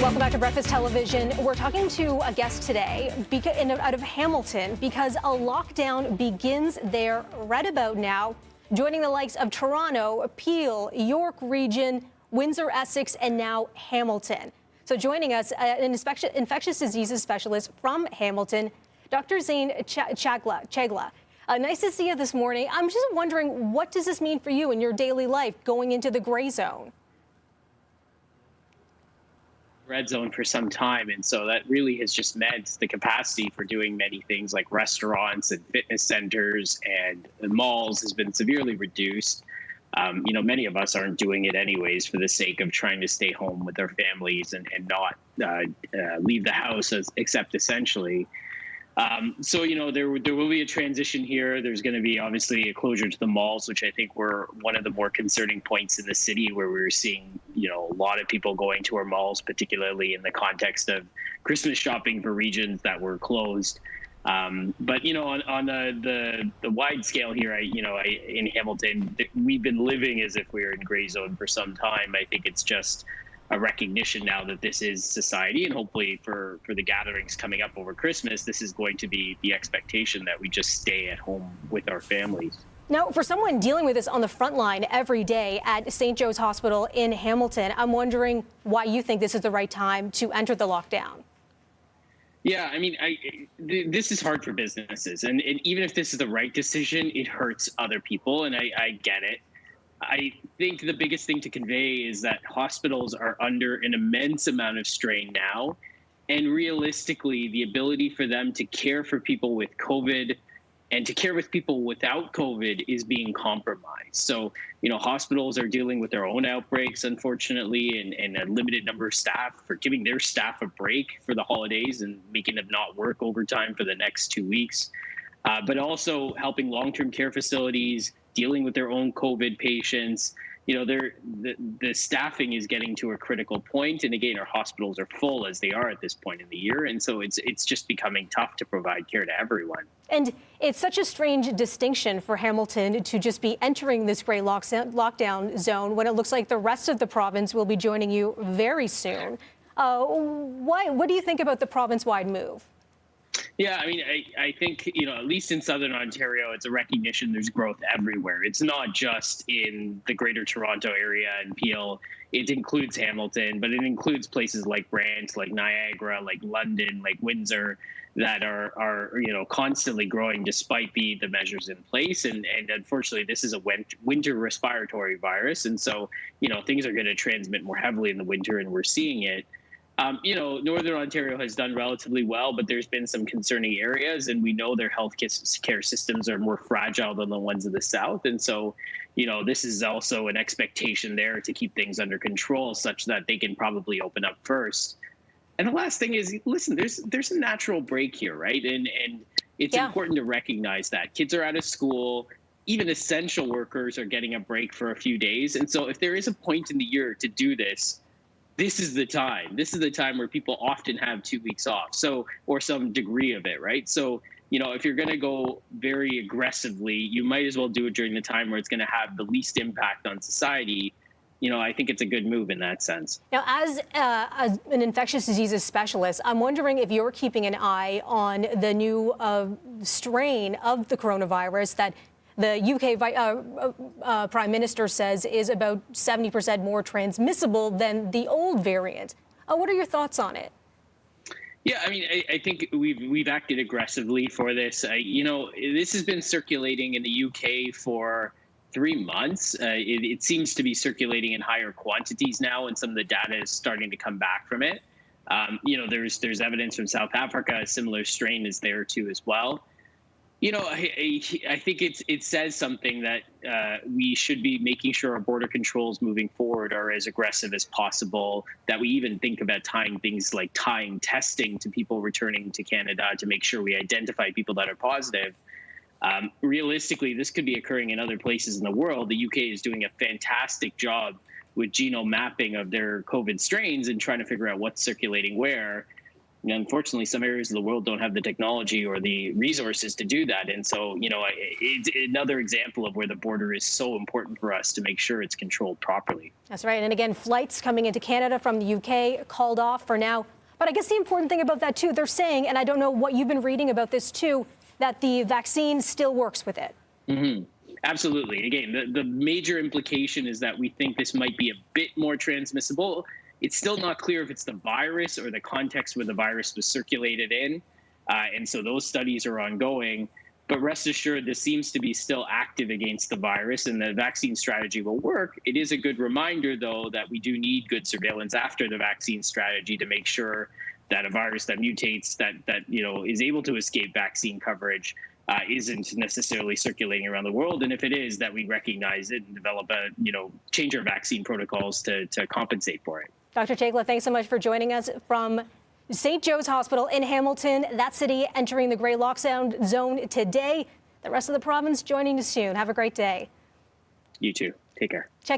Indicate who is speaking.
Speaker 1: Welcome back to Breakfast Television. We're talking to a guest today out of Hamilton because a lockdown begins there right about now, joining the likes of Toronto, Peel, York Region, Windsor, Essex, and now Hamilton. So joining us, an infectious diseases specialist from Hamilton, Dr. Zain Chagla. Nice to see you this morning. I'm just wondering, what does this mean for you in your daily life going into the gray zone?
Speaker 2: Red zone for some time, and so that really has just meant the capacity for doing many things like restaurants and fitness centers and malls has been severely reduced. Many of us aren't doing it anyways for the sake of trying to stay home with our families and not leave the house except essentially. There will be a transition here. There's going to be obviously a closure to the malls, which I think were one of the more concerning points in the city, where we were seeing, a lot of people going to our malls, particularly in the context of Christmas shopping for regions that were closed. On the wide scale here, in Hamilton, we've been living as if we were in gray zone for some time. I think it's just a recognition now that this is society, and hopefully for the gatherings coming up over Christmas, this is going to be the expectation that we just stay at home with our families.
Speaker 1: Now, for someone dealing with this on the front line every day at St. Joe's Hospital in Hamilton, I'm wondering why you think this is the right time to enter the lockdown.
Speaker 2: Yeah, this is hard for businesses, and even if this is the right decision, it hurts other people, and I get it. I think the biggest thing to convey is that hospitals are under an immense amount of strain now. And realistically, the ability for them to care for people with COVID and to care with people without COVID is being compromised. So, hospitals are dealing with their own outbreaks, unfortunately, and a limited number of staff, for giving their staff a break for the holidays and making them not work overtime for the next 2 weeks. But also helping long-term care facilities, dealing with their own COVID patients. The staffing is getting to a critical point. And again, our hospitals are full as they are at this point in the year. And so it's just becoming tough to provide care to everyone.
Speaker 1: And it's such a strange distinction for Hamilton to just be entering this gray lockdown zone when it looks like the rest of the province will be joining you very soon. What do you think about the province-wide move?
Speaker 2: Yeah, I think, at least in Southern Ontario, it's a recognition there's growth everywhere. It's not just in the Greater Toronto area and Peel. It includes Hamilton, but it includes places like Brant, like Niagara, like London, like Windsor, that are constantly growing despite the measures in place. And unfortunately, this is a winter respiratory virus. And so, things are going to transmit more heavily in the winter, and we're seeing it. Northern Ontario has done relatively well, but there's been some concerning areas, and we know their health care systems are more fragile than the ones of the South. And so, this is also an expectation there to keep things under control such that they can probably open up first. And the last thing is, listen, there's a natural break here, right? And it's important to recognize that kids are out of school. Even essential workers are getting a break for a few days. And so if there is a point in the year to do this, this is the time. This is the time where people often have 2 weeks off, or some degree of it, right? So, if you're going to go very aggressively, you might as well do it during the time where it's going to have the least impact on society. I think it's a good move in that sense. Now,
Speaker 1: as an infectious diseases specialist, I'm wondering if you're keeping an eye on the new strain of the coronavirus that the UK Prime Minister says is about 70% more transmissible than the old variant. What are your thoughts on it?
Speaker 2: Yeah, I think we've acted aggressively for this. This has been circulating in the UK for 3 months. It seems to be circulating in higher quantities now, and some of the data is starting to come back from it. There's evidence from South Africa. A similar strain is there too as well. I think it says something that we should be making sure our border controls moving forward are as aggressive as possible, that we even think about tying things like testing to people returning to Canada to make sure we identify people that are positive. Realistically, this could be occurring in other places in the world. The UK is doing a fantastic job with genome mapping of their COVID strains and trying to figure out what's circulating where. unfortunately, some areas of the world don't have the technology or the resources to do that. And so, it's another example of where the border is so important for us to make sure it's controlled properly.
Speaker 1: That's right. And again, flights coming into Canada from the UK called off for now. But I guess the important thing about that, too, they're saying, and I don't know what you've been reading about this, too, that the vaccine still works with it.
Speaker 2: Mm-hmm. Absolutely. Again, the major implication is that we think this might be a bit more transmissible. It's still not clear if it's the virus or the context where the virus was circulated in. And so those studies are ongoing. But rest assured, this seems to be still active against the virus, and the vaccine strategy will work. It is a good reminder, though, that we do need good surveillance after the vaccine strategy to make sure that a virus that mutates, that is able to escape vaccine coverage, isn't necessarily circulating around the world. And if it is, that we recognize it and develop change our vaccine protocols to compensate for it.
Speaker 1: Dr. Chagla, thanks so much for joining us from St. Joe's Hospital in Hamilton. That city entering the gray lockdown zone today. The rest of the province joining us soon. Have a great day.
Speaker 2: You too. Take care.
Speaker 1: Check